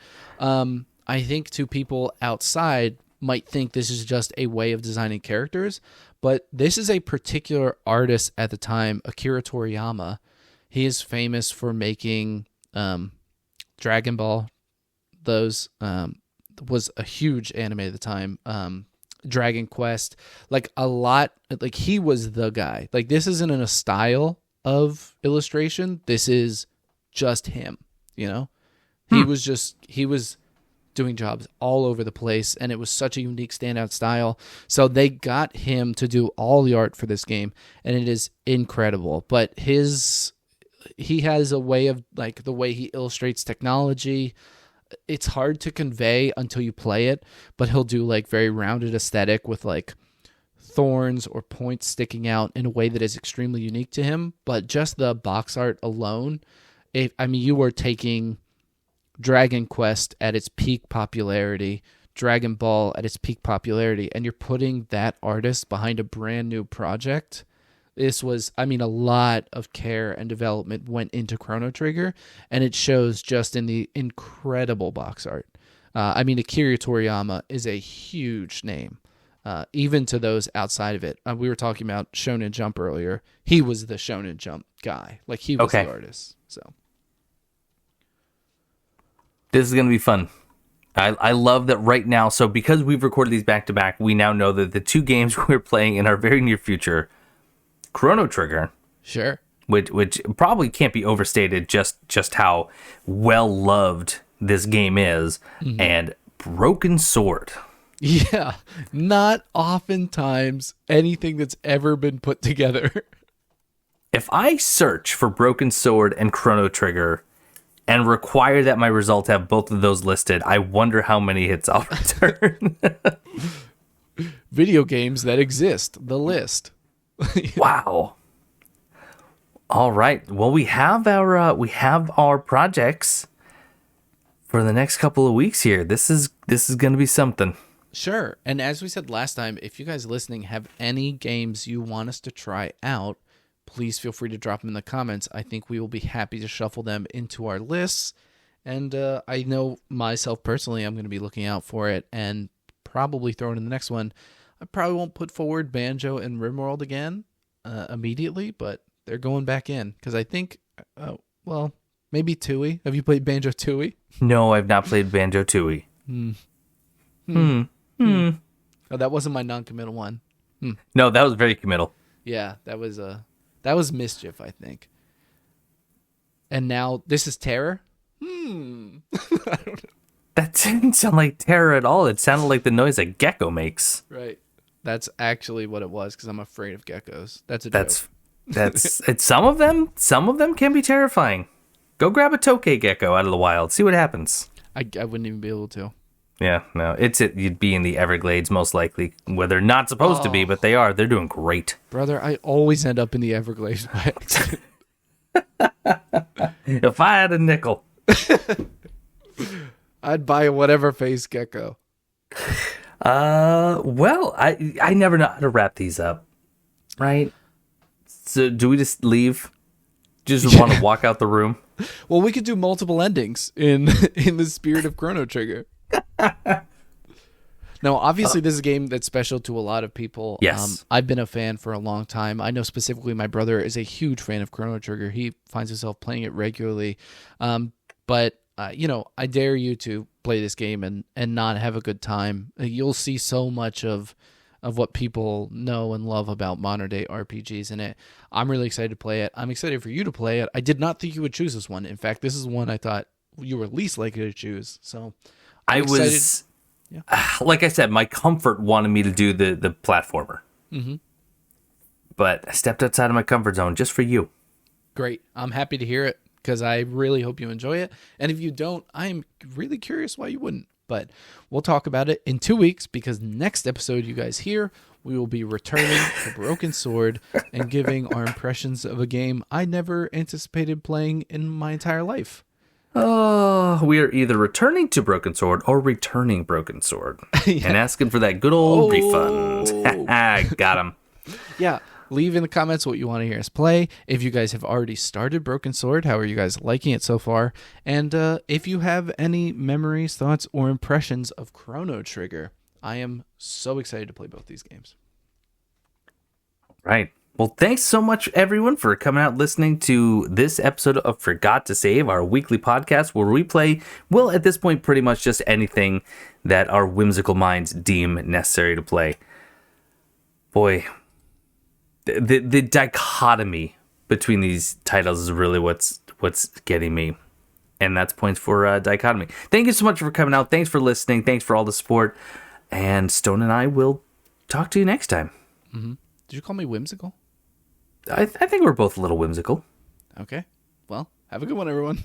I think to people outside might think this is just a way of designing characters, but this is a particular artist at the time, Akira Toriyama. He is famous for making Dragon Ball. Those was a huge anime at the time. Dragon Quest, like a lot, like he was the guy. Like this isn't in a style of illustration. This is just him, you know? He was doing jobs all over the place, and it was such a unique standout style. So they got him to do all the art for this game, and it is incredible. But he has a way of, like, the way he illustrates technology, it's hard to convey until you play it, but he'll do like very rounded aesthetic with like thorns or points sticking out in a way that is extremely unique to him. But just the box art alone, you were taking Dragon Quest at its peak popularity, Dragon Ball at its peak popularity, and you're putting that artist behind a brand new project. This was, a lot of care and development went into Chrono Trigger, and it shows just in the incredible box art. Akira Toriyama is a huge name, even to those outside of it. We were talking about Shonen Jump earlier. He was the Shonen Jump guy. Like, he was the artist. So this is going to be fun. I love that right now. So because we've recorded these back to back, we now know that the two games we're playing in our very near future, Chrono Trigger, sure, which probably can't be overstated, just how well loved this game is, and Broken Sword. Yeah, not oftentimes anything that's ever been put together. If I search for Broken Sword and Chrono Trigger, and require that my results have both of those listed, I wonder how many hits I'll return. Video games that exist, the list. Wow. All right. Well, we have our projects for the next couple of weeks here. This is going to be something. Sure. And as we said last time, if you guys listening have any games you want us to try out, please feel free to drop them in the comments. I think we will be happy to shuffle them into our lists. And I know myself personally, I'm going to be looking out for it and probably throw it in the next one. I probably won't put forward Banjo and RimWorld again immediately, but they're going back in because I think, maybe Tooie. Have you played Banjo Tooie? No, I've not played Banjo Tooie. Oh, that wasn't my non-committal one. No, that was very committal. Yeah, that was Mischief, I think. And now this is Terror. I don't know. That didn't sound like terror at all. It sounded like the noise a gecko makes. Right. That's actually what it was because I'm afraid of geckos. That's a joke. It's some of them can be terrifying. Go grab a tokay gecko out of the wild. See what happens. I wouldn't even be able to. Yeah, no. You'd be in the Everglades most likely, where they're not supposed to be, but they are. They're doing great. Brother, I always end up in the Everglades by accident. If I had a nickel. I'd buy a whatever face gecko. Well, I never know how to wrap these up. Right? So do we just leave? Just want to walk out the room? Well, we could do multiple endings in the spirit of Chrono Trigger. Now, obviously, this is a game that's special to a lot of people. Yes. I've been a fan for a long time. I know specifically my brother is a huge fan of Chrono Trigger. He finds himself playing it regularly. But I dare you to play this game and not have a good time. You'll see so much of what people know and love about modern day RPGs in it. I'm really excited to play it. I'm excited for you to play it. I did not think you would choose this one. In fact, this is one I thought you were least likely to choose. So I'm excited. Like I said, my comfort wanted me to do the platformer. Mm-hmm. But I stepped outside of my comfort zone just for you. Great. I'm happy to hear it because I really hope you enjoy it. And if you don't, I'm really curious why you wouldn't. But we'll talk about it in 2 weeks because next episode you guys hear, we will be returning to Broken Sword and giving our impressions of a game I never anticipated playing in my entire life. Oh, we are either returning to Broken Sword or returning Broken Sword and asking for that good old refund. Got him. Yeah. Leave in the comments what you want to hear us play. If you guys have already started Broken Sword, how are you guys liking it so far? And if you have any memories, thoughts, or impressions of Chrono Trigger, I am so excited to play both these games. Right. Well, thanks so much, everyone, for coming out listening to this episode of Forgot to Save, our weekly podcast where we play, well, at this point, pretty much just anything that our whimsical minds deem necessary to play. Boy, the dichotomy between these titles is really what's getting me. And that's points for dichotomy. Thank you so much for coming out. Thanks for listening. Thanks for all the support. And Stone and I will talk to you next time. Mm-hmm. Did you call me whimsical? I think we're both a little whimsical. Okay. Well, have a good one, everyone.